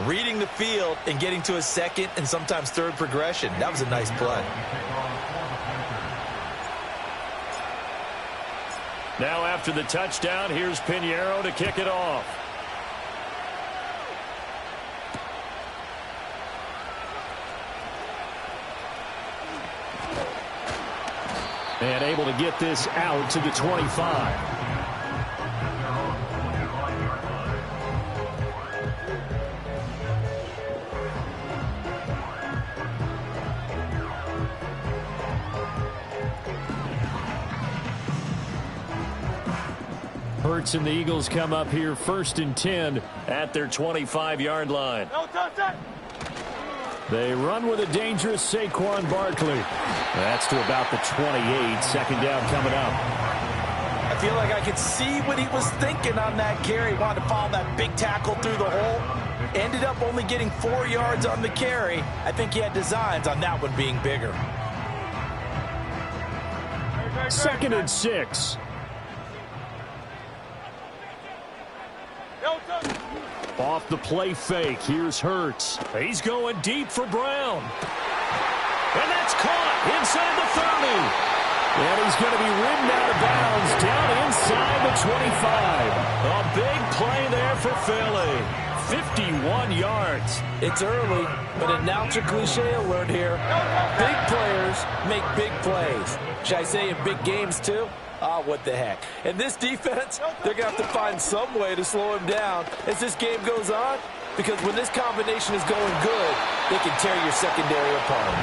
Reading the field and getting to a second and sometimes third progression. That was a nice play. Now after the touchdown, here's Pinheiro to kick it off. And able to get this out to the 25. Hurts and the Eagles come up here 1st and 10 at their 25-yard line. They run with a dangerous Saquon Barkley. That's to about the 28. Second down coming up. I feel like I could see what he was thinking on that carry. Wanted to follow that big tackle through the hole. Ended up only getting 4 yards on the carry. I think he had designs on that one being bigger. 2nd and 6. Off the play fake, here's Hurts. He's going deep for Brown. And that's caught inside the 30. And he's going to be ridden out of bounds down inside the 25. A big play there for Philly. 51 yards. It's early, but announcer cliche alert here. Big players make big plays. Should I say in big games too? Ah, what the heck. And this defense, they're going to have to find some way to slow him down as this game goes on, because when this combination is going good, they can tear your secondary apart.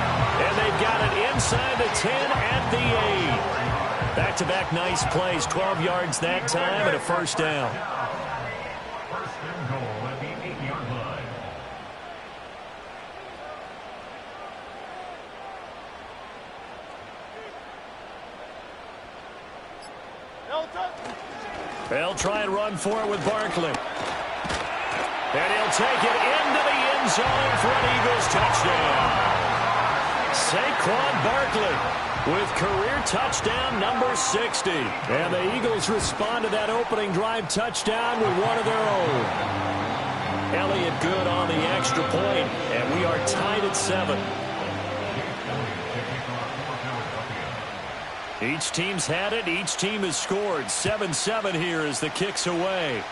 And they've got it inside the 10 at the 8. Back-to-back nice plays, 12 yards that time and a first down. They'll try and run for it with Barkley. And he'll take it into the end zone for an Eagles touchdown. Saquon Barkley with career touchdown number 60. And the Eagles respond to that opening drive touchdown with one of their own. Elliott good on the extra point, and we are tied at 7. Each team's had it. Each team has scored. 7-7 here as the kick's away.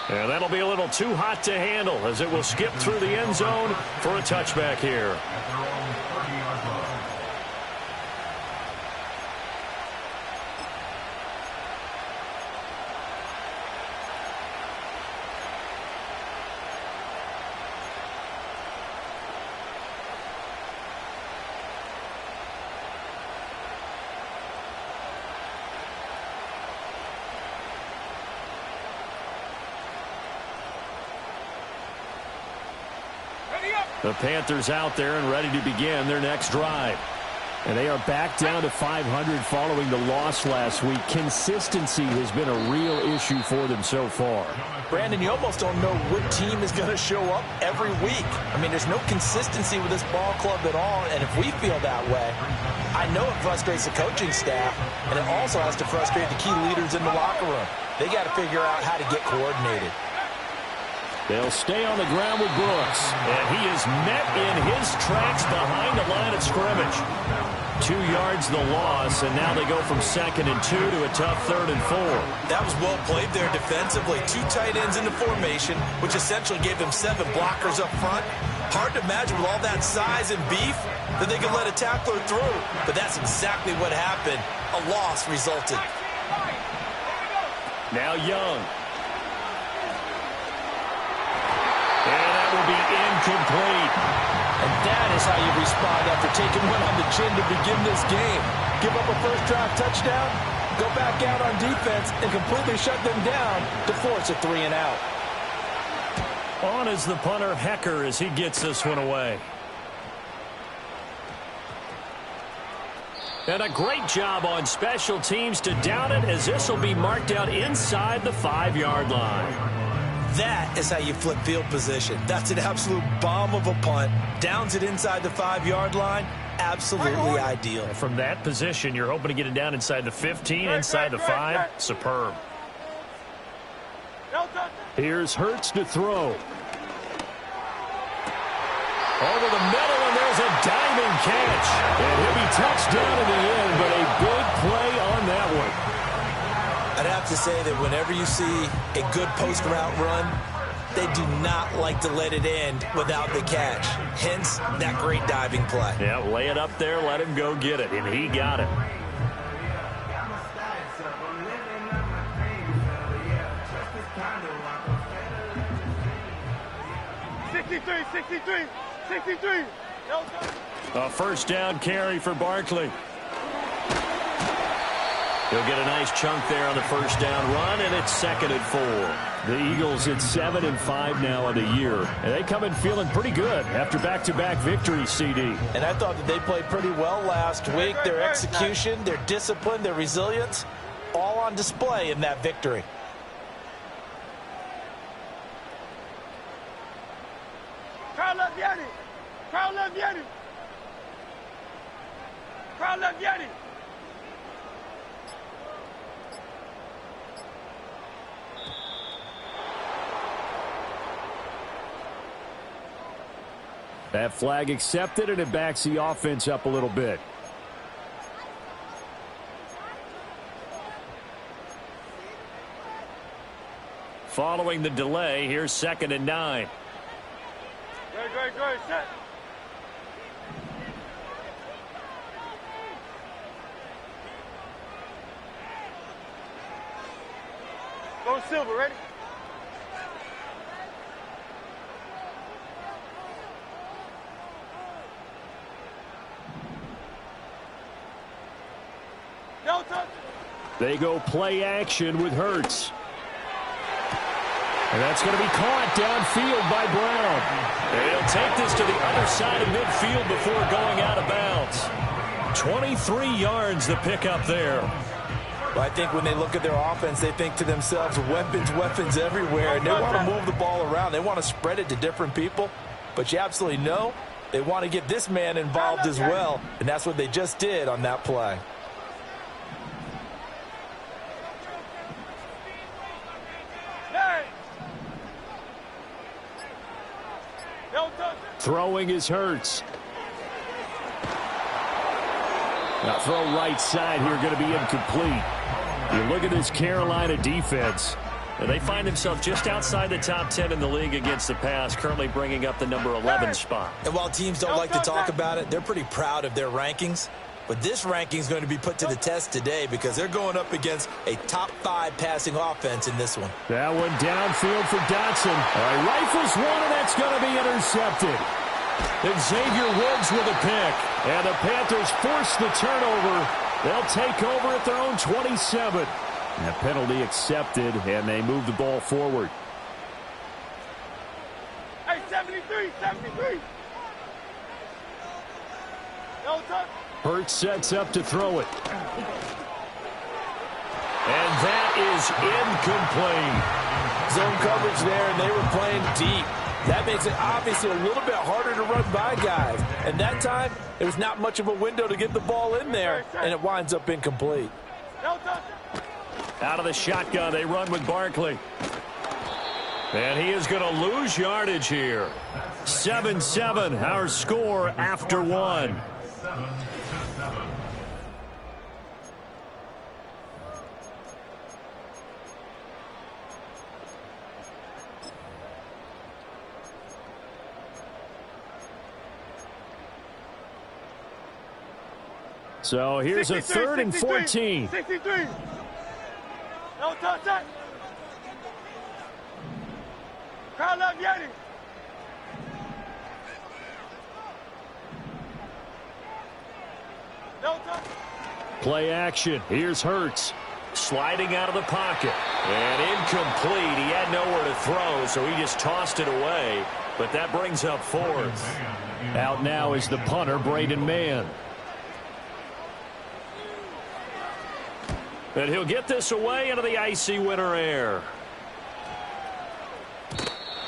And that'll be a little too hot to handle as it will skip through the end zone for a touchback here. The Panthers out there and ready to begin their next drive. And they are back down to 500 following the loss last week. Consistency has been a real issue for them so far. Brandon, you almost don't know what team is going to show up every week. I mean, there's no consistency with this ball club at all, and if we feel that way, I know it frustrates the coaching staff, and it also has to frustrate the key leaders in the locker room. They got to figure out how to get coordinated. They'll stay on the ground with Brooks. And he is met in his tracks behind the line of scrimmage. 2 yards the loss, and now they go from 2nd and 2 to a tough 3rd and 4. That was well played there defensively. 2 tight ends in the formation, which essentially gave them 7 blockers up front. Hard to imagine with all that size and beef that they could let a tackler through. But that's exactly what happened. A loss resulted. Now Young. And that will be incomplete. And that is how you respond after taking one on the chin to begin this game. Give up a first drive touchdown, go back out on defense, and completely shut them down to force a 3 and out. On is the punter, Hecker, as he gets this one away. And a great job on special teams to down it, as this will be marked out inside the 5-yard line. That is how you flip field position. That's an absolute bomb of a punt. Downs it inside the 5-yard line. Absolutely ideal. From that position, you're hoping to get it down inside the 15, inside the 5. Superb. Here's Hurts to throw. Over the middle, and there's a diving catch. And he'll be touched down in the end, but a big play on that one. I'd have to say that whenever you see a good post-route run, they do not like to let it end without the catch. Hence, that great diving play. Yeah, lay it up there, let him go get it, and he got it. A first down carry for Barkley. He'll get a nice chunk there on the first down run, and it's 2nd and 4. The Eagles at 7-5 now on the year. And they come in feeling pretty good after back-to-back victories, CD. And I thought that they played pretty well last week. Their execution, their discipline, their resilience, all on display in that victory. That flag accepted, and it backs the offense up a little bit. Following the delay, here's 2nd and 9. Go, set. Go Silver, ready? They go play action with Hurts. And that's going to be caught downfield by Brown. And he'll take this to the other side of midfield before going out of bounds. 23 yards the pickup there. Well, I think when they look at their offense, they think to themselves, weapons everywhere. And they want to move the ball around. They want to spread it to different people. But you absolutely know they want to get this man involved as well. And that's what they just did on that play. Throwing is Hurts. Now throw right side here, going to be incomplete. You look at this Carolina defense. And they find themselves just outside the top 10 in the league against the pass, currently bringing up the number 11 spot. And while teams don't like to talk about it, they're pretty proud of their rankings. But this ranking is going to be put to the test today because they're going up against a top 5 passing offense in this one. That one downfield for Dotson. Rifles one, and that's going to be intercepted. And Xavier Woods with a pick. And the Panthers force the turnover. They'll take over at their own 27. That penalty accepted, and they move the ball forward. Hey, 73. No touch. Hurts sets up to throw it. And that is incomplete. Zone coverage there, and they were playing deep. That makes it obviously a little bit harder to run by guys. And that time, there was not much of a window to get the ball in there, and it winds up incomplete. Out of the shotgun, they run with Barkley. And he is going to lose yardage here. 7-7, our score after one. So here's a 3rd and 14. 63. No touch. Crowd left, Yeti. No touch. Play action. Here's Hurts. Sliding out of the pocket. And incomplete. He had nowhere to throw, so he just tossed it away. But that brings up 4th. Out now is the punter, Braden Mann. And he'll get this away into the icy winter air.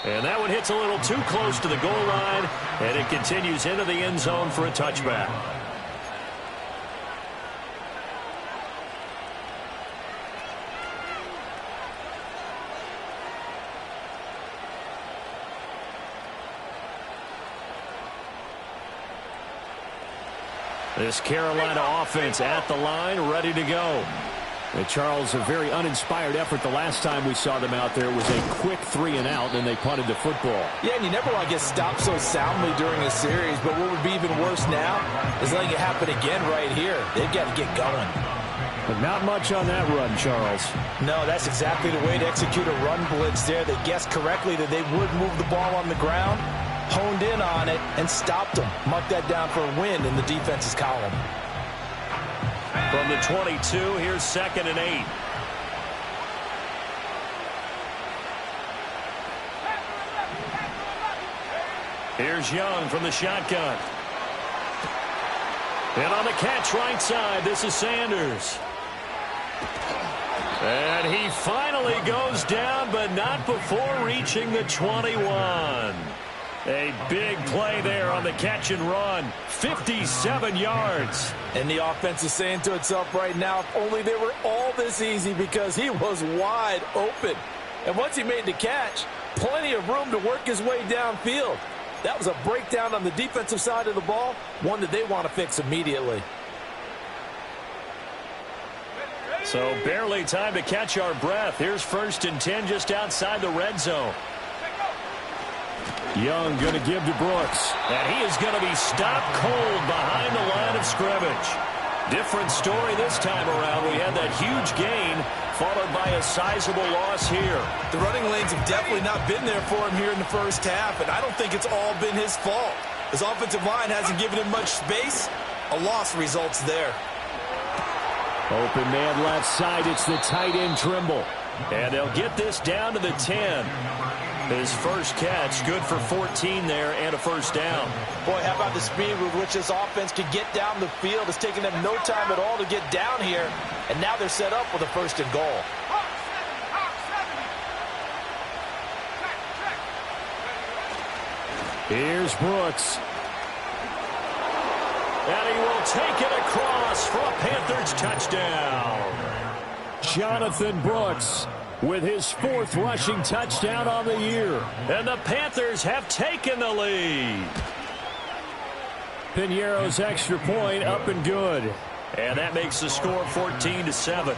And that one hits a little too close to the goal line, and it continues into the end zone for a touchback. This Carolina offense at the line, ready to go. And Charles, a very uninspired effort the last time we saw them out there. It was a quick 3-and-out, and they punted the football. Yeah, and you never want to get stopped so soundly during a series, but what would be even worse now is letting it happen again right here. They've got to get going. But not much on that run, Charles. No, that's exactly the way to execute a run blitz there. They guessed correctly that they would move the ball on the ground, honed in on it, and stopped them. Mark that down for a win in the defense's column. From the 22, here's 2nd and 8. Here's Young from the shotgun. And on the catch right side, this is Sanders. And he finally goes down, but not before reaching the 21. A big play there on the catch and run. 57 yards. And the offense is saying to itself right now, if only they were all this easy, because he was wide open. And once he made the catch, plenty of room to work his way downfield. That was a breakdown on the defensive side of the ball, one that they want to fix immediately. So barely time to catch our breath. Here's 1st and 10 just outside the red zone. Young going to give to Brooks. And he is going to be stopped cold behind the line of scrimmage. Different story this time around. We had that huge gain followed by a sizable loss here. The running lanes have definitely not been there for him here in the first half, and I don't think it's all been his fault. His offensive line hasn't given him much space. A loss results there. Open man left side. It's the tight end Trimble. And they'll get this down to the 10. His first catch, good for 14 there and a first down. Boy, how about the speed with which this offense could get down the field? It's taken them no time at all to get down here, and now they're set up with a 1st and goal. Here's Brooks. And he will take it across for a Panthers touchdown. Jonathan Brooks with his 4th rushing touchdown on the year. And the Panthers have taken the lead. Piñeiro's extra point up and good. And that makes the score 14-7.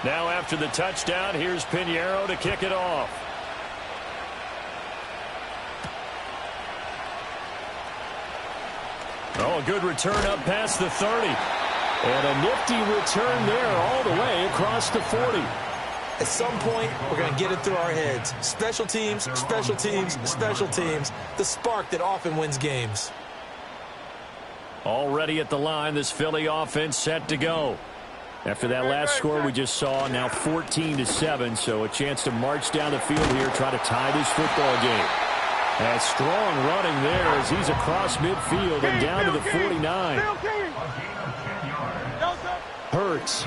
Now after the touchdown, here's Piñeiro to kick it off. Oh, a good return up past the 30. And a nifty return there all the way across the 40. At some point, we're going to get it through our heads. Special teams, special teams, special teams. The spark that often wins games. Already at the line, this Philly offense set to go. After that last score we just saw, now 14-7, so a chance to march down the field here, try to tie this football game. And strong running there as he's across midfield and down to the 49. Hurts.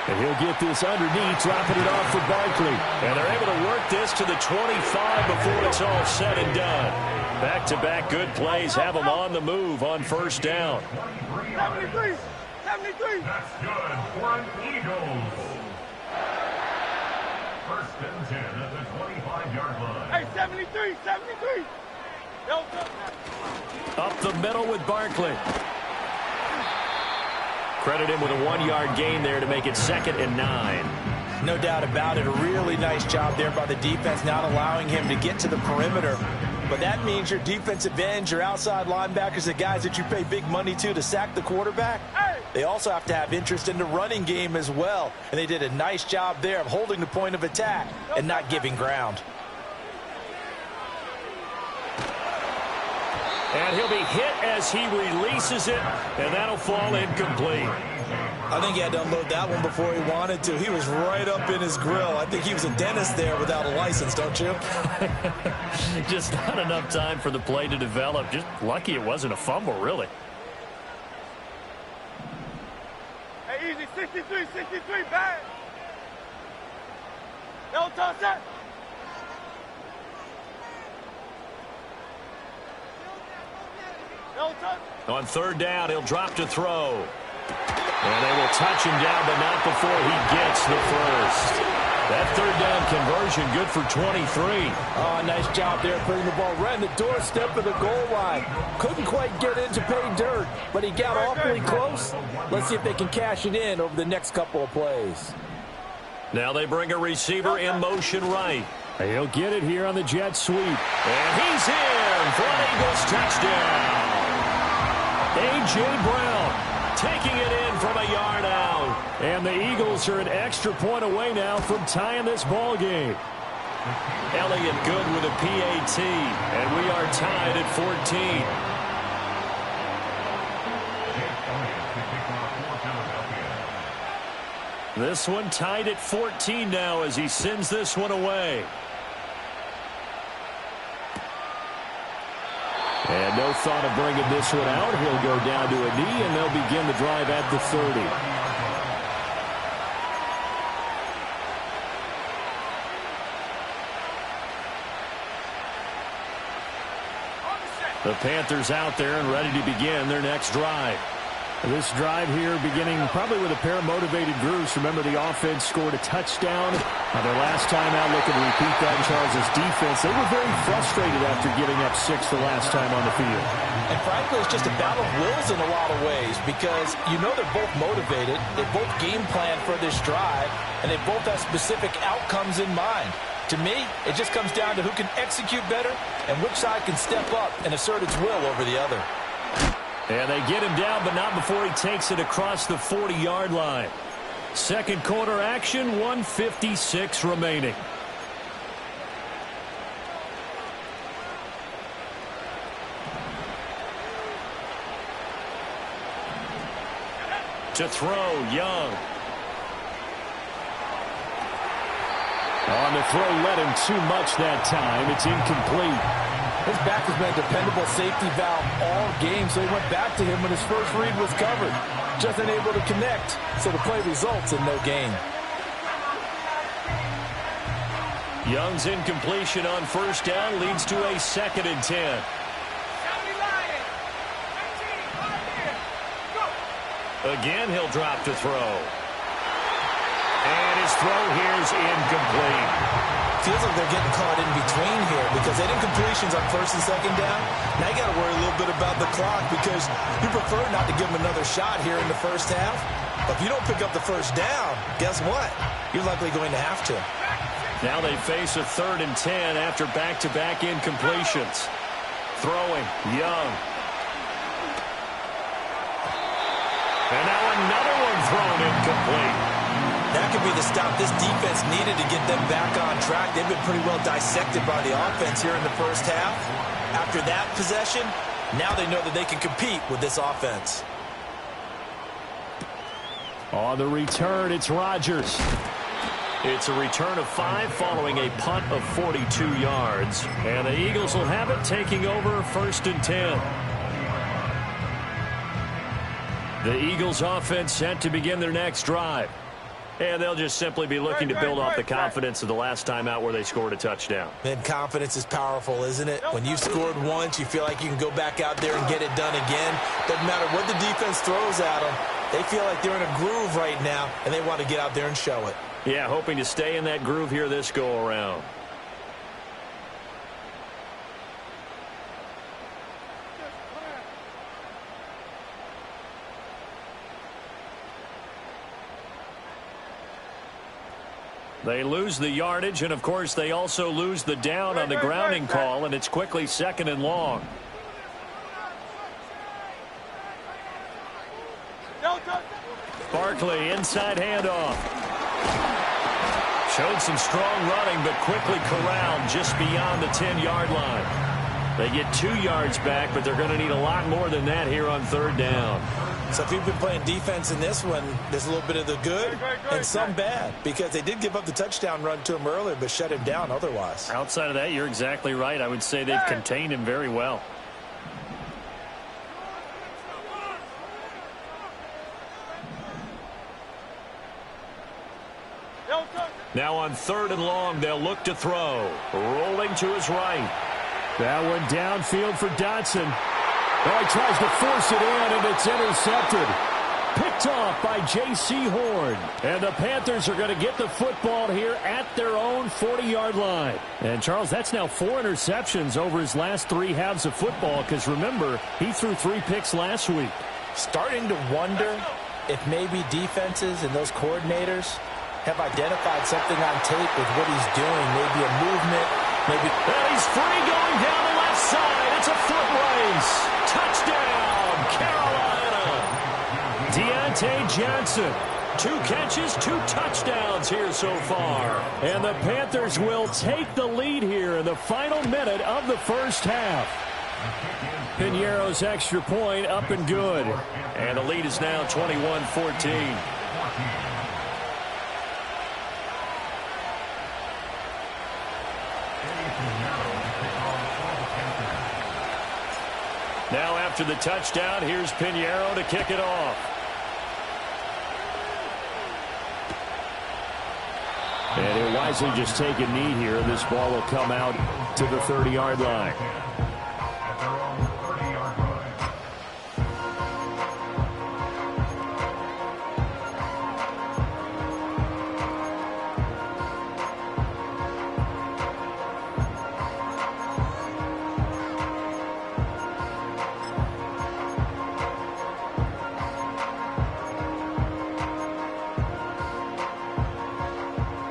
And he'll get this underneath, dropping it off for Barkley. And they're able to work this to the 25 before it's all said and done. Back-to-back good plays have them on the move on 1st down. 73. 73. That's good for an Eagles. 1st and 10 at the 25-yard line. Hey, 73. 73. Up the middle with Barkley. Credit him with a 1-yard gain there to make it 2nd and 9. No doubt about it. A really nice job there by the defense, not allowing him to get to the perimeter. But that means your defensive ends, your outside linebackers, the guys that you pay big money to sack the quarterback, they also have to have interest in the running game as well. And they did a nice job there of holding the point of attack and not giving ground. And he'll be hit as he releases it, and that'll fall incomplete. I think he had to unload that one before he wanted to. He was right up in his grill. I think he was a dentist there without a license, don't you? Just not enough time for the play to develop. Just lucky it wasn't a fumble, really. Hey, easy. 63. 63. Bad. Don't touch that. On 3rd down, he'll drop to throw. And they will touch him down, but not before he gets the first. That third down conversion good for 23. Oh, nice job there putting the ball right in the doorstep of the goal line. Couldn't quite get in to pay dirt, but he got awfully close. Let's see if they can cash it in over the next couple of plays. Now they bring a receiver in motion right. He'll get it here on the jet sweep. And he's in for an Eagles touchdown. A.J. Brown taking it in from a yard out. And the Eagles are an extra point away now from tying this ball game. Elliott good with a PAT. And we are tied at 14. This one tied at 14 now as he sends this one away. And no thought of bringing this one out. He'll go down to a knee, and they'll begin the drive at the 30. The Panthers out there and ready to begin their next drive. This drive here beginning probably with a pair of motivated groups. Remember, the offense scored a touchdown on their last time out. Looking to repeat that in Charles' defense. They were very frustrated after giving up 6 the last time on the field. And frankly, it's just a battle of wills in a lot of ways because you know they're both motivated. They both game plan for this drive, and they both have specific outcomes in mind. To me, it just comes down to who can execute better and which side can step up and assert its will over the other. And they get him down, but not before he takes it across the 40-yard line. Second quarter action, 1:56 remaining. To throw, Young. On the throw, led him too much that time. It's incomplete. His back has been a dependable safety valve all game, so he went back to him when his first read was covered. Just unable to connect, so the play results in no gain. Young's incompletion on first down leads to a 2nd and 10. Again, he'll drop to throw. And his throw here is incomplete. Feels like they're getting caught in between here because they did incompletions on first and second down. Now you got to worry a little bit about the clock because you prefer not to give them another shot here in the first half. But if you don't pick up the first down, guess what? You're likely going to have to. Now they face a 3rd and 10 after back-to-back incompletions. Throwing, Young. And now another one thrown incomplete. That could be the stop this defense needed to get them back on track. They've been pretty well dissected by the offense here in the first half. After that possession, now they know that they can compete with this offense. On the return, it's Rodgers. It's a return of 5 following a punt of 42 yards. And the Eagles will have it taking over 1st and 10. The Eagles offense set to begin their next drive. And they'll just simply be looking to build off the confidence of the last time out where they scored a touchdown. And confidence is powerful, isn't it? When you've scored once, you feel like you can go back out there and get it done again. Doesn't matter what the defense throws at them. They feel like they're in a groove right now, and they want to get out there and show it. Yeah, hoping to stay in that groove here this go-around. They lose the yardage, and, of course, they also lose the down on the grounding call, and it's quickly 2nd and long. Barkley, inside handoff. Showed some strong running, but quickly corralled just beyond the 10-yard line. They get 2 yards back, but they're going to need a lot more than that here on 3rd down. So if you've been playing defense in this one, there's a little bit of the good and some bad because they did give up the touchdown run to him earlier but shut him down otherwise. Outside of that, you're exactly right. I would say they've contained him very well. Now on 3rd and long, they'll look to throw. Rolling to his right. That one downfield for Dotson. Oh, he tries to force it in, and it's intercepted. Picked off by J.C. Horn. And the Panthers are going to get the football here at their own 40-yard line. And, Charles, that's now 4 interceptions over his last 3 halves of football because, remember, he threw 3 picks last week. Starting to wonder if maybe defenses and those coordinators have identified something on tape with what he's doing. Maybe a movement. Maybe. And he's free going down the left side. It's a foot race. Touchdown, Carolina. Deontay Johnson. 2 catches, 2 touchdowns here so far. And the Panthers will take the lead here in the final minute of the first half. Piñeiro's extra point up and good. And the lead is now 21-14. Now after the touchdown, here's Piñeiro to kick it off. And he'll wisely just take a knee here. This ball will come out to the 30-yard line.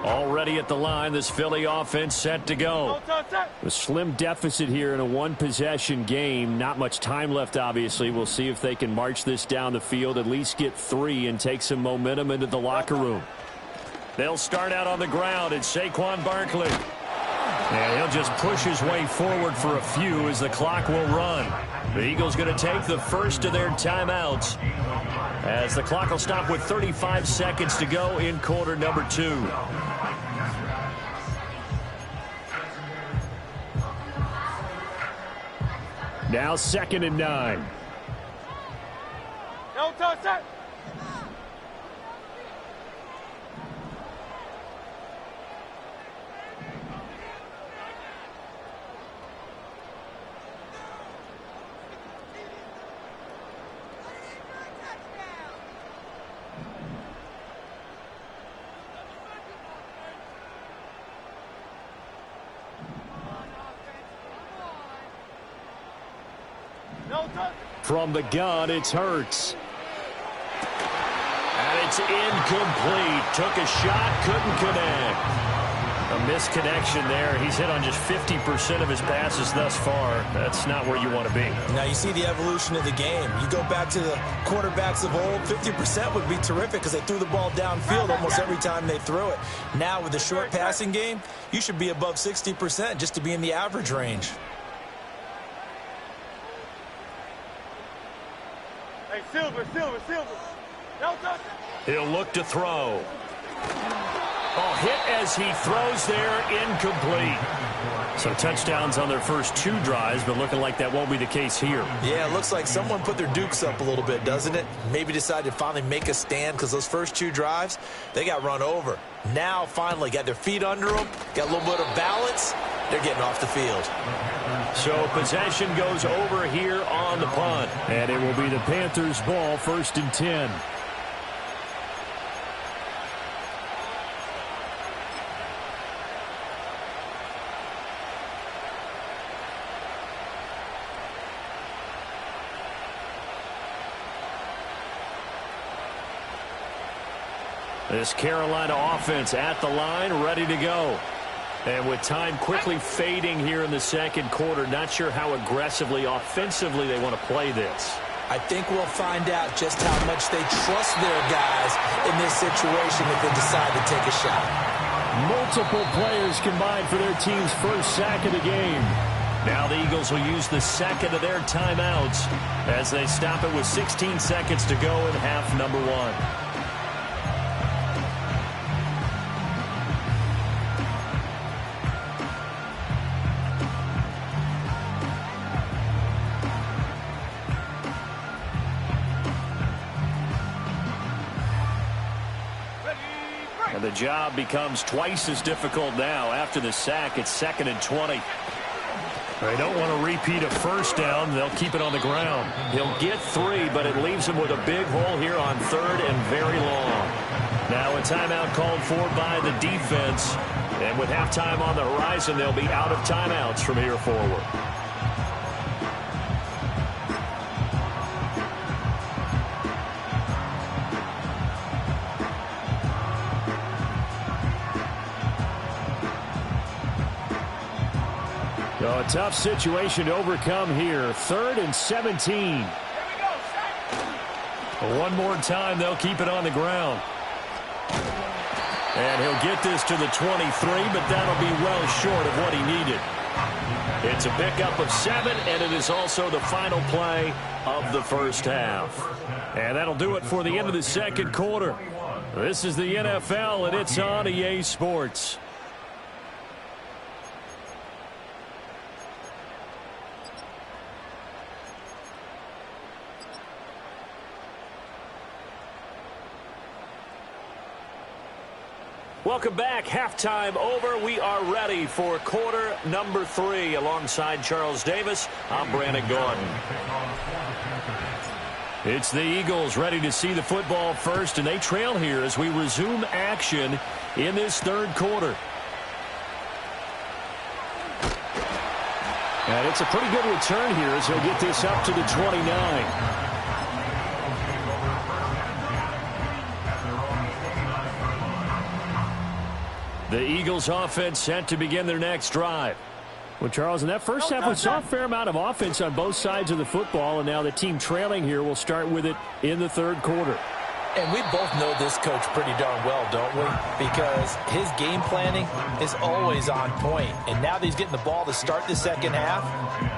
Already at the line, this Philly offense set to go. A slim deficit here in a one-possession game. Not much time left, obviously. We'll see if they can march this down the field, at least get 3 and take some momentum into the locker room. They'll start out on the ground. It's Saquon Barkley. And he'll just push his way forward for a few as the clock will run. The Eagles going to take the first of their timeouts as the clock will stop with 35 seconds to go in quarter number 2. Now 2nd and 9. No touch that. From the gun, it's Hurts. And it's incomplete. Took a shot, couldn't connect. A misconnection there. He's hit on just 50% of his passes thus far. That's not where you want to be. Now you see the evolution of the game. You go back to the quarterbacks of old, 50% would be terrific because they threw the ball downfield almost every time they threw it. Now with the short passing game, you should be above 60% just to be in the average range. Hey, Silver. No touch. He'll look to throw. Oh, hit as he throws there, incomplete. So touchdowns on their first 2 drives, but looking like that won't be the case here. Yeah, it looks like someone put their dukes up a little bit, doesn't it? Maybe decided to finally make a stand because those first 2 drives, they got run over. Now, finally, got their feet under them, got a little bit of balance. They're getting off the field. So possession goes over here on the punt. And it will be the Panthers' ball, 1st and 10. This Carolina offense at the line, ready to go. And with time quickly fading here in the second quarter, not sure how aggressively, offensively they want to play this. I think we'll find out just how much they trust their guys in this situation if they decide to take a shot. Multiple players combined for their team's first sack of the game. Now the Eagles will use the second of their timeouts as they stop it with 16 seconds to go in half number 1. And the job becomes twice as difficult now. After the sack, it's 2nd and 20. They don't want to repeat a first down. They'll keep it on the ground. He'll get 3, but it leaves him with a big hole here on 3rd and very long. Now a timeout called for by the defense. And with halftime on the horizon, they'll be out of timeouts from here forward. So a tough situation to overcome here. 3rd and 17. One more time, they'll keep it on the ground. And he'll get this to the 23, but that'll be well short of what he needed. It's a pickup of 7, and it is also the final play of the first half. And that'll do it for the end of the second quarter. This is the NFL, and it's on EA Sports. Welcome back. Halftime over. We are ready for quarter number 3. Alongside Charles Davis, I'm Brandon Gordon. It's the Eagles ready to see the football first, and they trail here as we resume action in this third quarter. And it's a pretty good return here as he'll get this up to the 29. The Eagles offense set to begin their next drive. Well, Charles, in that first half, we saw a fair amount of offense on both sides of the football, and now the team trailing here will start with it in the third quarter. And we both know this coach pretty darn well, don't we? Because his game planning is always on point. And now that he's getting the ball to start the second half,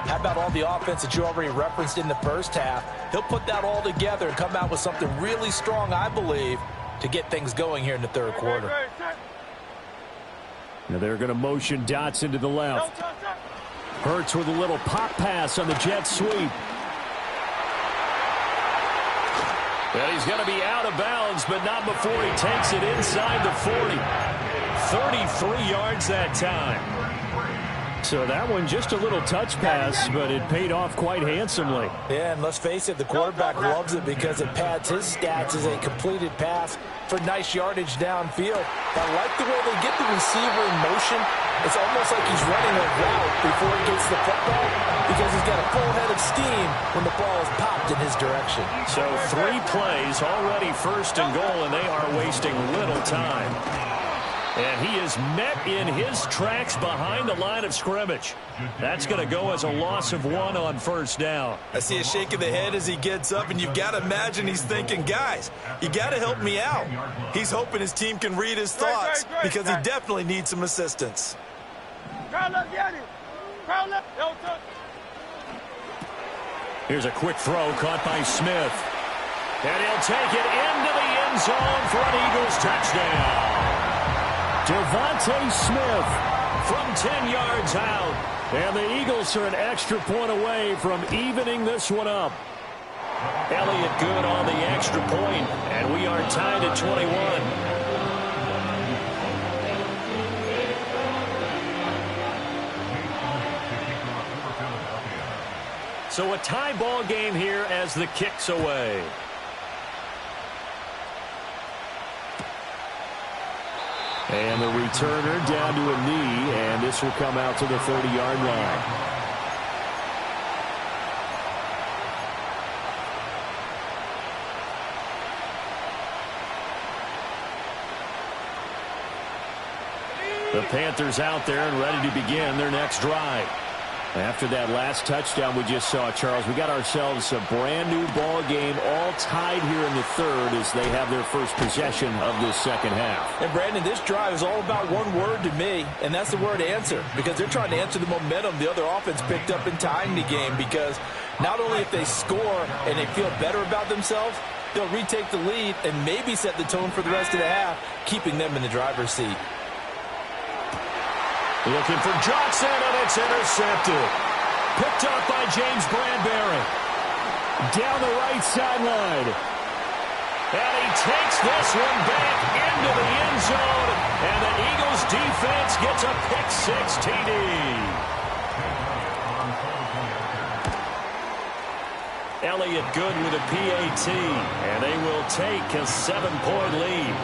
how about all the offense that you already referenced in the first half? He'll put that all together and come out with something really strong, I believe, to get things going here in the third quarter. Now they're going to motion dots into the left. Hurts with a little pop pass on the jet sweep. And he's going to be out of bounds, but not before he takes it inside the 40. 33 yards that time. So that one just a little touch pass, but it paid off quite handsomely. Yeah, and let's face it, the quarterback loves it because it pads his stats as a completed pass for nice yardage downfield. I like the way they get the receiver in motion. It's almost like he's running a route before he gets the football because he's got a full head of steam when the ball is popped in his direction. So 3 plays, already first and goal, and they are wasting little time. And he is met in his tracks behind the line of scrimmage. That's going to go as a loss of 1 on first down. I see a shake of the head as he gets up, and you've got to imagine he's thinking, guys, you got to help me out. He's hoping his team can read his thoughts because he definitely needs some assistance. Here's a quick throw caught by Smith. And he'll take it into the end zone for an Eagles touchdown. Devontae Smith from 10 yards out. And the Eagles are an extra point away from evening this one up. Elliott good on the extra point, and we are tied at 21. So a tie ball game here as the kick's away. And the returner down to a knee, and this will come out to the 30-yard line. The Panthers out there and ready to begin their next drive. After that last touchdown we just saw, Charles, we got ourselves a brand-new ball game, all tied here in the third as they have their first possession of this second half. And, Brandon, this drive is all about one word to me, and that's the word answer, because they're trying to answer the momentum the other offense picked up in tying the game, because not only if they score and they feel better about themselves, they'll retake the lead and maybe set the tone for the rest of the half, keeping them in the driver's seat. Looking for Johnson, and it's intercepted. Picked up by James Bradbury. Down the right sideline. And he takes this one back into the end zone. And the Eagles defense gets a pick-6 TD. Elliott good with a PAT, and they will take a 7-point lead.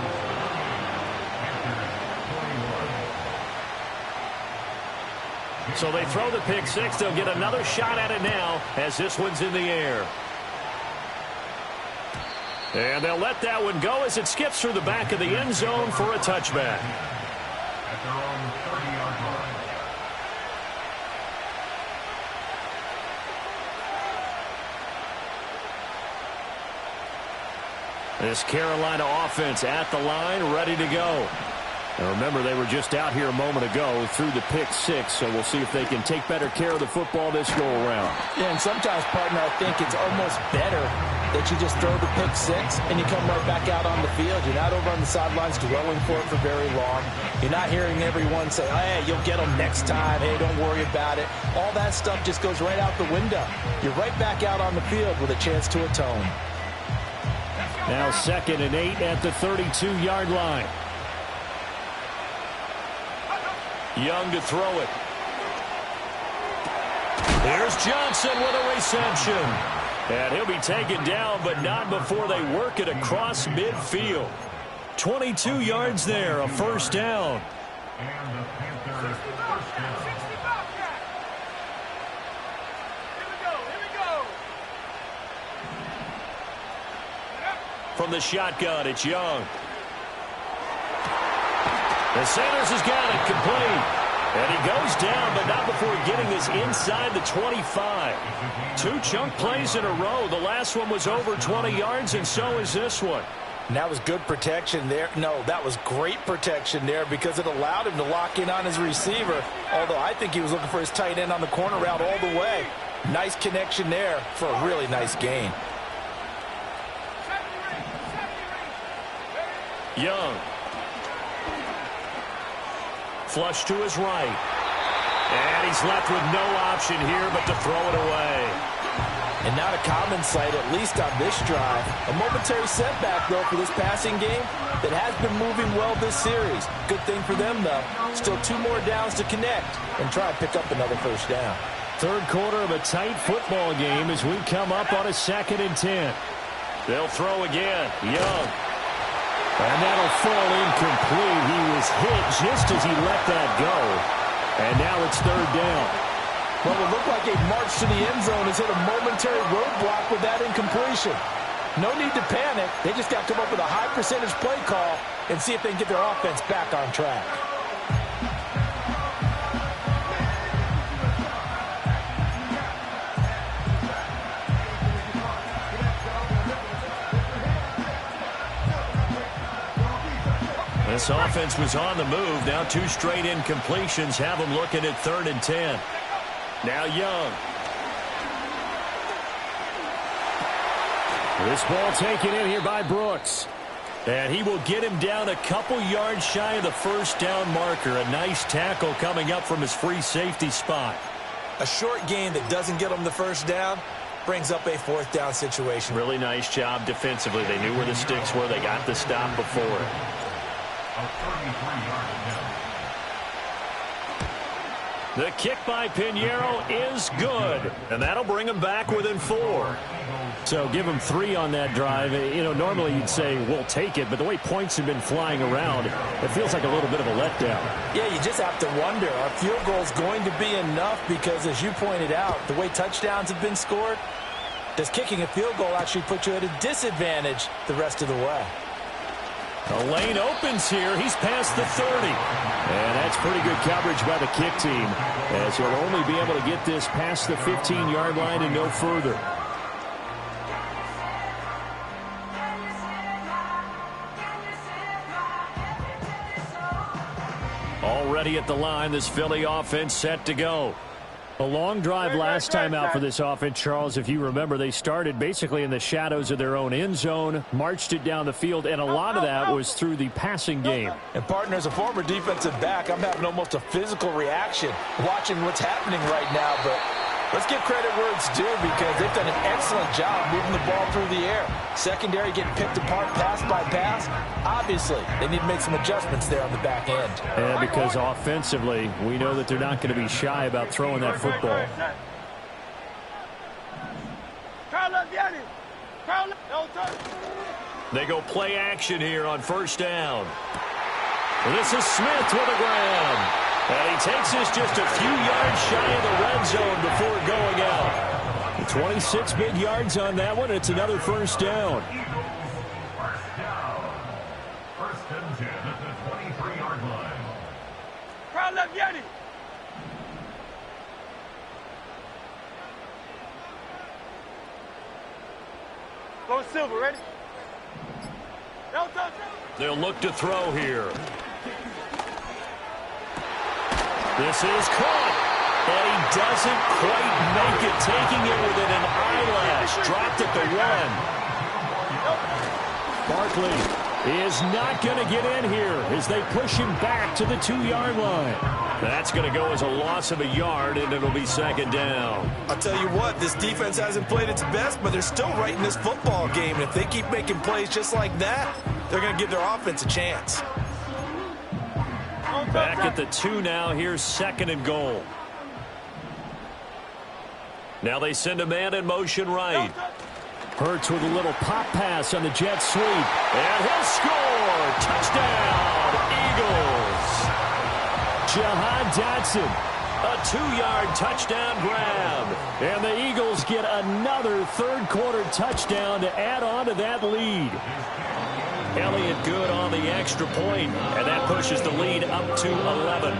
So they throw the pick six. They'll get another shot at it now as this one's in the air. And they'll let that one go as it skips through the back of the end zone for a touchback. At their own 30-yard line. This Carolina offense at the line, ready to go. Now remember, they were just out here a moment ago through the pick six, so we'll see if they can take better care of the football this go-around. Yeah, and sometimes, partner, I think it's almost better that you just throw the pick six and you come right back out on the field. You're not over on the sidelines dwelling for it for very long. You're not hearing everyone say, hey, you'll get them next time. Hey, don't worry about it. All that stuff just goes right out the window. You're right back out on the field with a chance to atone. Now 2nd and 8 at the 32-yard line. Young to throw it. Here's Johnson with a reception. And he'll be taken down, but not before they work it across midfield. 22 yards there, a first down. And the Panthers first down. From the shotgun, it's Young. And Sanders has got it complete. And he goes down, but not before getting us inside the 25. 2 chunk plays in a row. The last one was over 20 yards, and so is this one. And that was good protection there. No, that was great protection there because it allowed him to lock in on his receiver, although I think he was looking for his tight end on the corner route all the way. Nice connection there for a really nice gain. Young. Flush to his right. And he's left with no option here but to throw it away. And not a common sight, at least on this drive. A momentary setback, though, for this passing game that has been moving well this series. Good thing for them, though. Still 2 more downs to connect and try and pick up another first down. Third quarter of a tight football game as we come up on a 2nd and 10. They'll throw again. Young. And that'll fall incomplete. He was hit just as he let that go. And now it's 3rd down. Well, it looked like a march to the end zone has hit a momentary roadblock with that incompletion. No need to panic. They just got to come up with a high percentage play call and see if they can get their offense back on track. This offense was on the move. Now 2 straight incompletions have them looking at 3rd and 10. Now Young. This ball taken in here by Brooks. And he will get him down a couple yards shy of the first down marker. A nice tackle coming up from his free safety spot. A short gain that doesn't get them the first down brings up a 4th down situation. Really nice job defensively. They knew where the sticks were. They got the stop before it. A 33-yard attempt. The kick by Pinheiro is good, and that'll bring him back within 4. So give him 3 on that drive. You know, normally you'd say, we'll take it, but the way points have been flying around, it feels like a little bit of a letdown. Yeah, you just have to wonder, are field goals going to be enough? Because as you pointed out, the way touchdowns have been scored, does kicking a field goal actually put you at a disadvantage the rest of the way? The lane opens here. He's past the 30. And that's pretty good coverage by the kick team, as he'll only be able to get this past the 15-yard line and no further. Already at the line, this Philly offense set to go. A long drive last time out for this offense, Charles. If you remember, they started basically in the shadows of their own end zone, marched it down the field, and a lot of that was through the passing game. And, partner, as a former defensive back, I'm having almost a physical reaction watching what's happening right now. But let's give credit where it's due because they've done an excellent job moving the ball through the air. Secondary getting picked apart pass by pass. Obviously, they need to make some adjustments there on the back end. And because offensively, we know that they're not going to be shy about throwing that football. Carlos, They go play action here on first down. This is Smith with a grab. And he takes this just a few yards shy of the red zone before going out. 26 big yards on that one. It's another first down. First and 10 at the 23-yard line. Crowd left Yeti. Low Silver, ready? No touch. They'll look to throw here. This is caught. And he doesn't quite make it, taking it within an eyelash. Dropped at the 1. Barkley is not going to get in here as they push him back to the 2-yard line. That's going to go as a loss of a yard, and it'll be second down. I'll tell you what, this defense hasn't played its best, but they're still right in this football game. And if they keep making plays just like that, they're going to give their offense a chance. Back at the 2 now. Here's second and goal. Now they send a man in motion right. Hurts with a little pop pass on the jet sweep. And he'll score. Touchdown, Eagles. Jahan Dotson. A 2-yard touchdown grab. And the Eagles get another third-quarter touchdown to add on to that lead. Elliott good on the extra point, and that pushes the lead up to 11.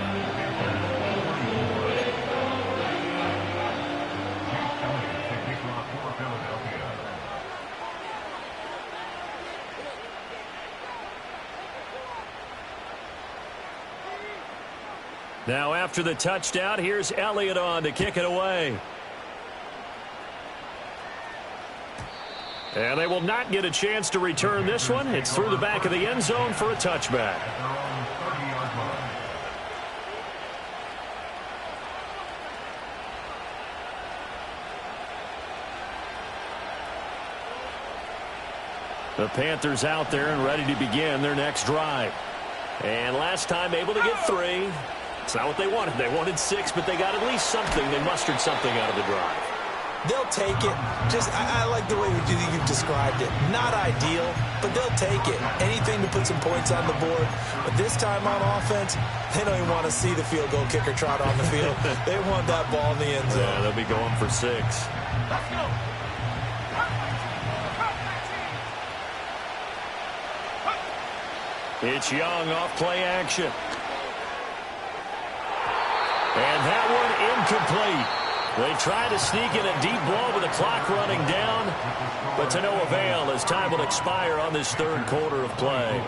Now after the touchdown, here's Elliott on to kick it away. And they will not get a chance to return this one. It's through the back of the end zone for a touchback. The Panthers out there and ready to begin their next drive. And last time able to get 3. It's not what they wanted. They wanted 6, but they got at least something. They mustered something out of the drive. They'll take it. I like the way you've described it. Not ideal, but they'll take it. Anything to put some points on the board. But this time on offense, they don't even want to see the field goal kicker trot on the field. They want that ball in the end zone. Yeah, they'll be going for 6. Let's go. It's Young off play action. And that one incomplete. They try to sneak in a deep ball with the clock running down, but to no avail as time will expire on this third quarter of play.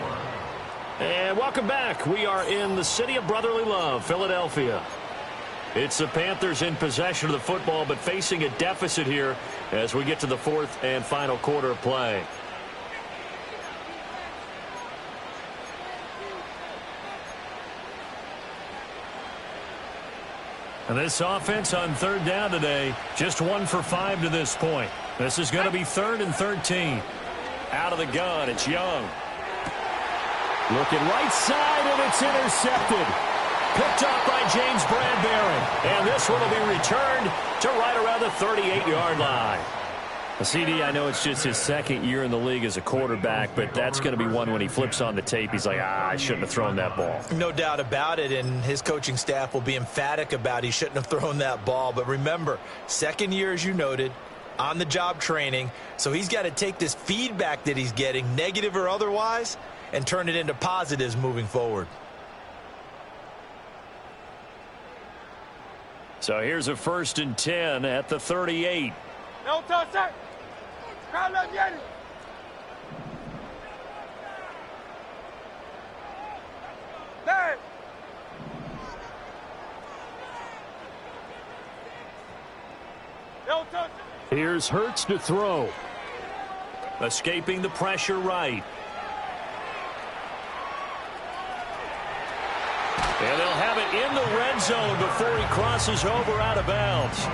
And welcome back. We are in the city of brotherly love, Philadelphia. It's the Panthers in possession of the football, but facing a deficit here as we get to the fourth and final quarter of play. And this offense on third down today, just 1 for 5 to this point. This is going to be 3rd and 13. Out of the gun, it's Young. Looking right side, and it's intercepted. Picked up by James Bradbury. And this one will be returned to right around the 38-yard line. CD, I know it's just his second year in the league as a quarterback, but that's going to be one when he flips on the tape. He's like, I shouldn't have thrown that ball. No doubt about it, and his coaching staff will be emphatic about he shouldn't have thrown that ball. But remember, second year, as you noted, on-the-job training, so he's got to take this feedback that he's getting, negative or otherwise, and turn it into positives moving forward. So here's a 1st and 10 at the 38. No touch, sir. Crowd left Yeti. There. No touch. Here's Hurts to throw. Escaping the pressure right. And they'll have it in the red zone before he crosses over out of bounds.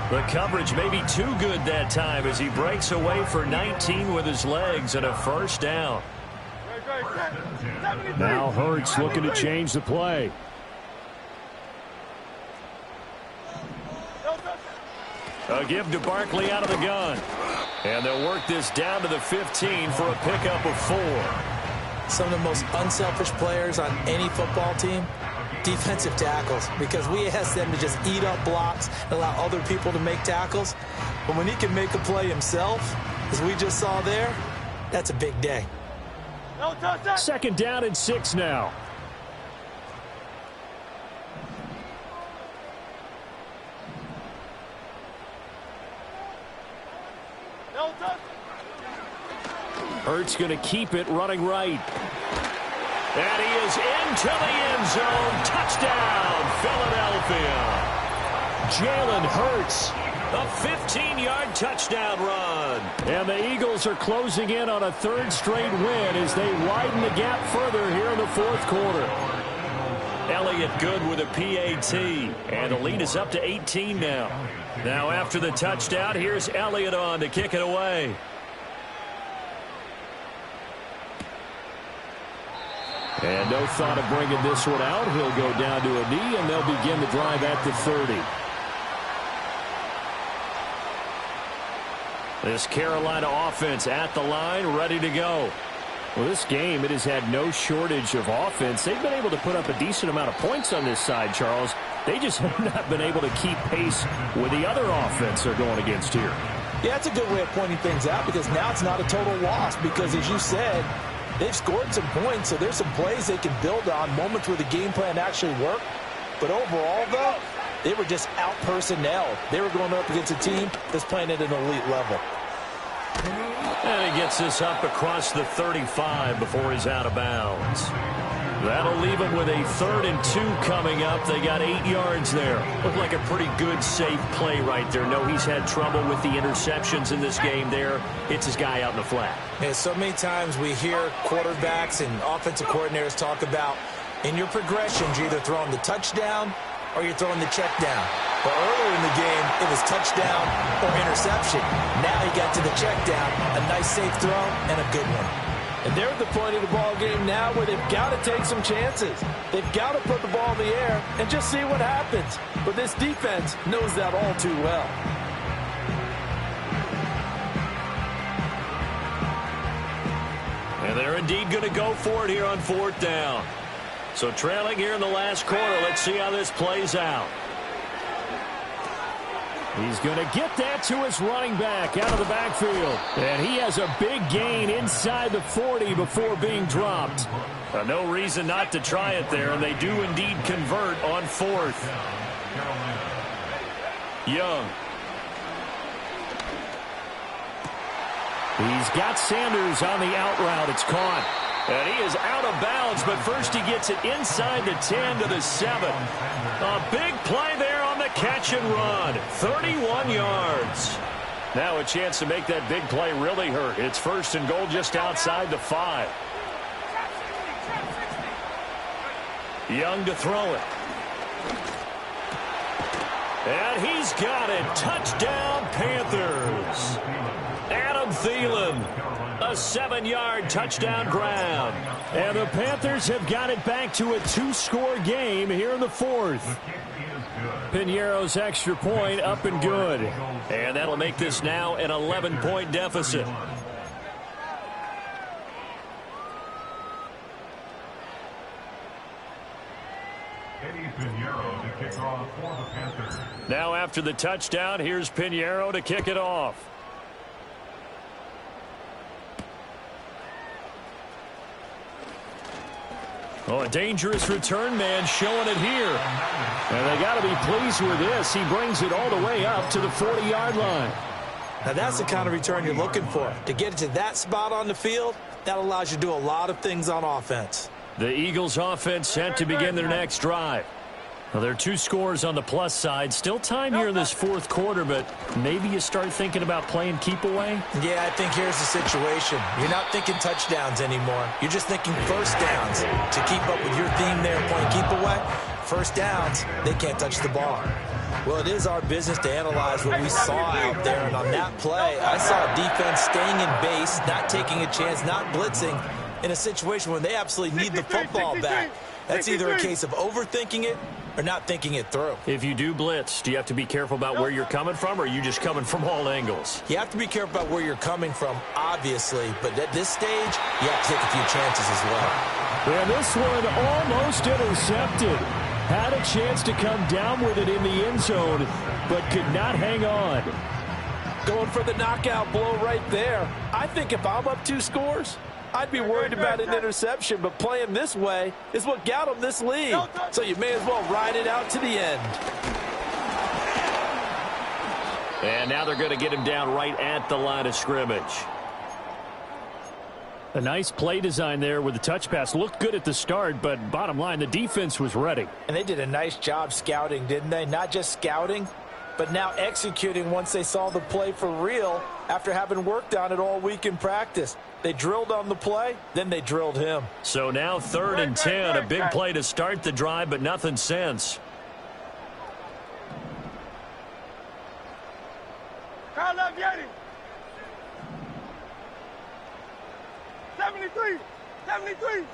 The coverage may be too good that time as he breaks away for 19 with his legs and a first down. Now Hurts looking to change the play. A give to Barkley out of the gun. And they'll work this down to the 15 for a pickup of 4. Some of the most unselfish players on any football team, defensive tackles, because we ask them to just eat up blocks and allow other people to make tackles. But when he can make a play himself, as we just saw there, that's a big day. Second down and 6 now. Hurts going to keep it running right. And he is into the end zone. Touchdown, Philadelphia. Jalen Hurts, a 15-yard touchdown run. And the Eagles are closing in on a 3rd straight win as they widen the gap further here in the 4th quarter. Elliott good with a PAT. And the lead is up to 18 now. Now after the touchdown, here's Elliott on to kick it away. And no thought of bringing this one out. He'll go down to a knee, and they'll begin the drive at the 30. This Carolina offense at the line, ready to go. Well, this game, it has had no shortage of offense. They've been able to put up a decent amount of points on this side, Charles. They just have not been able to keep pace with the other offense they're going against here. Yeah, that's a good way of pointing things out, because now it's not a total loss, because as you said, they've scored some points, so there's some plays they can build on, moments where the game plan actually worked. But overall, though, they were just out-personnel. They were going up against a team that's playing at an elite level. And he gets this up across the 35 before he's out of bounds. That'll leave him with a 3rd and 2 coming up. They got 8 yards there. Looked like a pretty good, safe play right there. No, he's had trouble with the interceptions in this game there. Hits his guy out in the flat. And so many times we hear quarterbacks and offensive coordinators talk about, in your progressions, you're either throwing the touchdown or you're throwing the check down. But earlier in the game, it was touchdown or interception. Now he got to the check down, a nice safe throw, and a good one. And they're at the point of the ball game now where they've got to take some chances. They've got to put the ball in the air and just see what happens. But this defense knows that all too well. And they're indeed going to go for it here on 4th down. So trailing here in the last quarter, let's see how this plays out. He's going to get that to his running back out of the backfield. And he has a big gain inside the 40 before being dropped. No reason not to try it there, and they do indeed convert on 4th. Young. He's got Sanders on the out route. It's caught. And he is out of bounds, but first he gets it inside the 10 to the 7. A big play there on the catch and run. 31 yards. Now a chance to make that big play really hurt. It's 1st and goal just outside the 5. Young to throw it. And he's got it. Touchdown, Panthers. Adam Thielen. A 7-yard touchdown grab. And the Panthers have got it back to a 2-score game here in the 4th. Piñeiro's extra point up and good. And that'll make this now an 11-point deficit. Now after the touchdown, here's Piñeiro to kick it off. Oh, a dangerous return man showing it here. And they got to be pleased with this. He brings it all the way up to the 40-yard line. Now that's the kind of return you're looking for. To get it to that spot on the field, that allows you to do a lot of things on offense. The Eagles offense set to begin their next drive. Well, there are 2 scores on the plus side. Still time here in this 4th quarter, but maybe you start thinking about playing keep away? Yeah, I think here's the situation. You're not thinking touchdowns anymore. You're just thinking first downs. To keep up with your theme there, playing keep away, first downs, they can't touch the ball. Well, it is our business to analyze what we saw out there, and on that play, I saw defense staying in base, not taking a chance, not blitzing, in a situation where they absolutely need the football back. That's either a case of overthinking it or not thinking it through. If you do blitz, do you have to be careful about where you're coming from, or are you just coming from all angles? You have to be careful about where you're coming from, obviously, but at this stage, you have to take a few chances as well. And this one almost intercepted. Had a chance to come down with it in the end zone, but could not hang on. Going for the knockout blow right there. I think if I'm up 2 scores, I'd be worried about an interception, but playing this way is what got him this lead. So you may as well ride it out to the end. And now they're going to get him down right at the line of scrimmage. A nice play design there with the touch pass. Looked good at the start, but bottom line, the defense was ready. And they did a nice job scouting, didn't they? Not just scouting, but now executing once they saw the play for real after having worked on it all week in practice. They drilled on the play, then they drilled him. So now 3rd and 10, a big play to start the drive, but nothing since. Call up Yeti. 73. 73.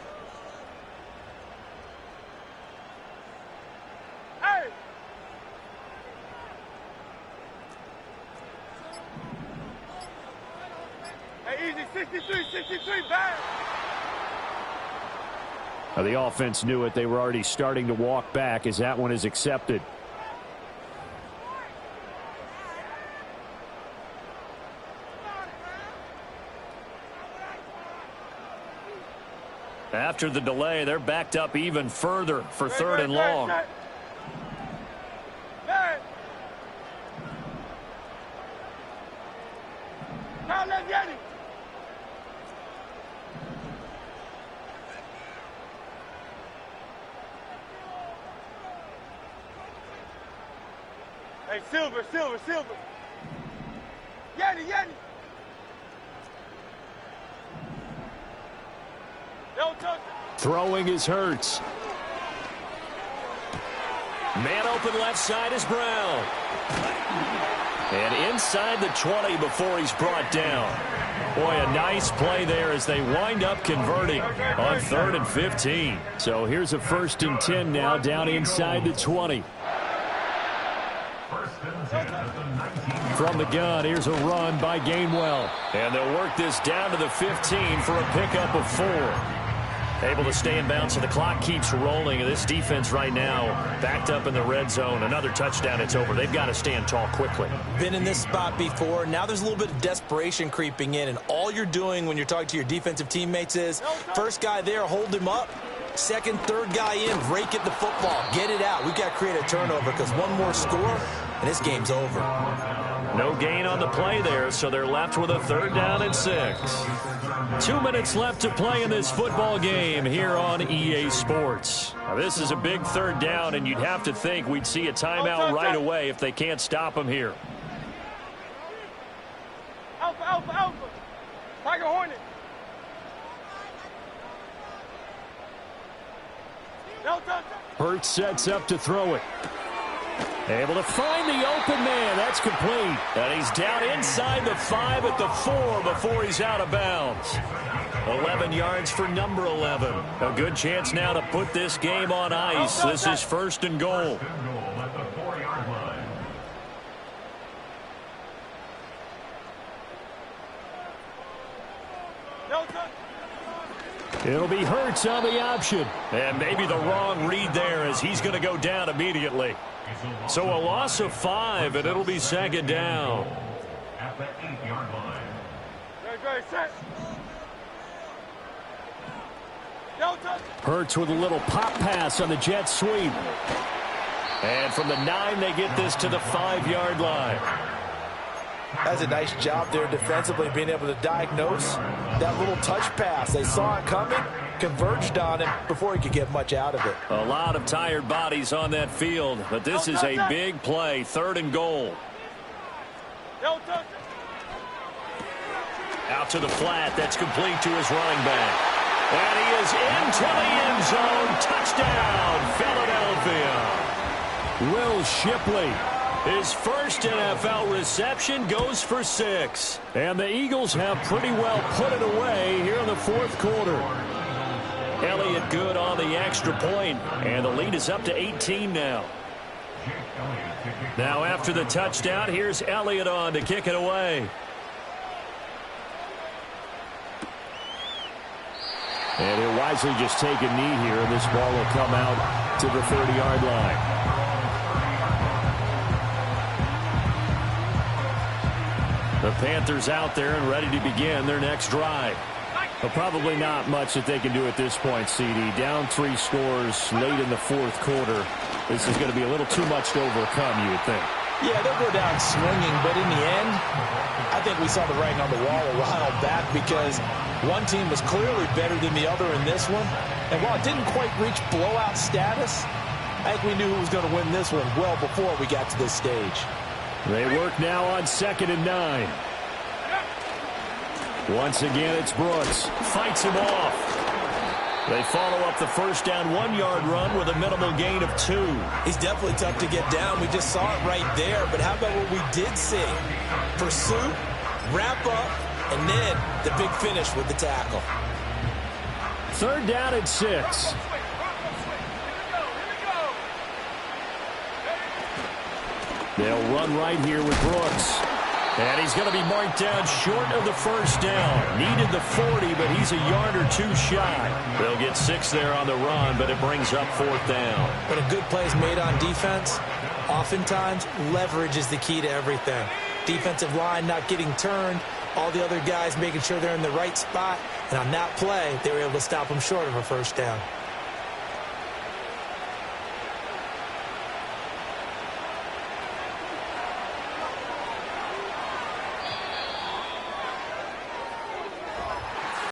Hey. Hey, easy. 63. 63. Back. Now the offense knew it. They were already starting to walk back as that one is accepted. After the delay, they're backed up even further for 3rd and long. Hey, Silver. Yeti. Throwing is Hurts. Man open left side is Brown. And inside the 20 before he's brought down. Boy, a nice play there as they wind up converting on 3rd and 15. So here's a 1st and 10 now down inside the 20. From the gun, here's a run by Gainwell. And they'll work this down to the 15 for a pickup of 4. Able to stay in bounds, so the clock keeps rolling. And this defense right now backed up in the red zone. Another touchdown, it's over. They've got to stand tall quickly. Been in this spot before. Now there's a little bit of desperation creeping in, and all you're doing when you're talking to your defensive teammates is first guy there, hold him up. Second, third guy in, rake at the football. Get it out. We've got to create a turnover because one more score, and this game's over. No gain on the play there, so they're left with a 3rd down and 6. 2 minutes left to play in this football game here on EA Sports. Now, this is a big 3rd down, and you'd have to think we'd see a timeout right away if they can't stop them here. Alpha. Tiger Hornet. Hurts sets up to throw it. Able to find the open man. That's complete. And he's down inside the 5 at the 4 before he's out of bounds. 11 yards for number 11. A good chance now to put this game on ice. This is 1st and goal. It'll be Hurts on the option. And maybe the wrong read there as he's going to go down immediately. So a loss of 5, and it'll be 2nd down. At the 8-yard line. Hurts with a little pop pass on the jet sweep. And from the 9, they get this to the 5-yard line. That's a nice job there defensively, being able to diagnose that little touch pass. They saw it coming, converged on him before he could get much out of it. A lot of tired bodies on that field, but this is a big play, 3rd and goal. Out to the flat, that's complete to his running back. And he is into the end zone. Touchdown, Philadelphia. Will Shipley. His first NFL reception goes for 6. And the Eagles have pretty well put it away here in the 4th quarter. Elliott good on the extra point, and the lead is up to 18 now. Now after the touchdown, here's Elliott on to kick it away. And he'll wisely just take a knee here, and this ball will come out to the 30-yard line. The Panthers out there and ready to begin their next drive. But probably not much that they can do at this point, CD. Down 3 scores late in the fourth quarter. This is going to be a little too much to overcome, you would think. Yeah, they'll go down swinging, but in the end, I think we saw the writing on the wall a while back because one team was clearly better than the other in this one. And while it didn't quite reach blowout status, I think we knew who was going to win this one well before we got to this stage. They work now on 2nd and 9. Once again, it's Brooks. Fights him off. They follow up the first down 1-yard run with a minimal gain of 2. He's definitely tough to get down. We just saw it right there. But how about what we did see? Pursuit, wrap up, and then the big finish with the tackle. 3rd down and 6. They'll run right here with Brooks. And he's going to be marked down short of the first down. Needed the 40, but he's a yard or 2 shy. They'll get 6 there on the run, but it brings up 4th down. When a good play is made on defense, oftentimes leverage is the key to everything. Defensive line not getting turned, all the other guys making sure they're in the right spot. And on that play, they were able to stop them short of a first down.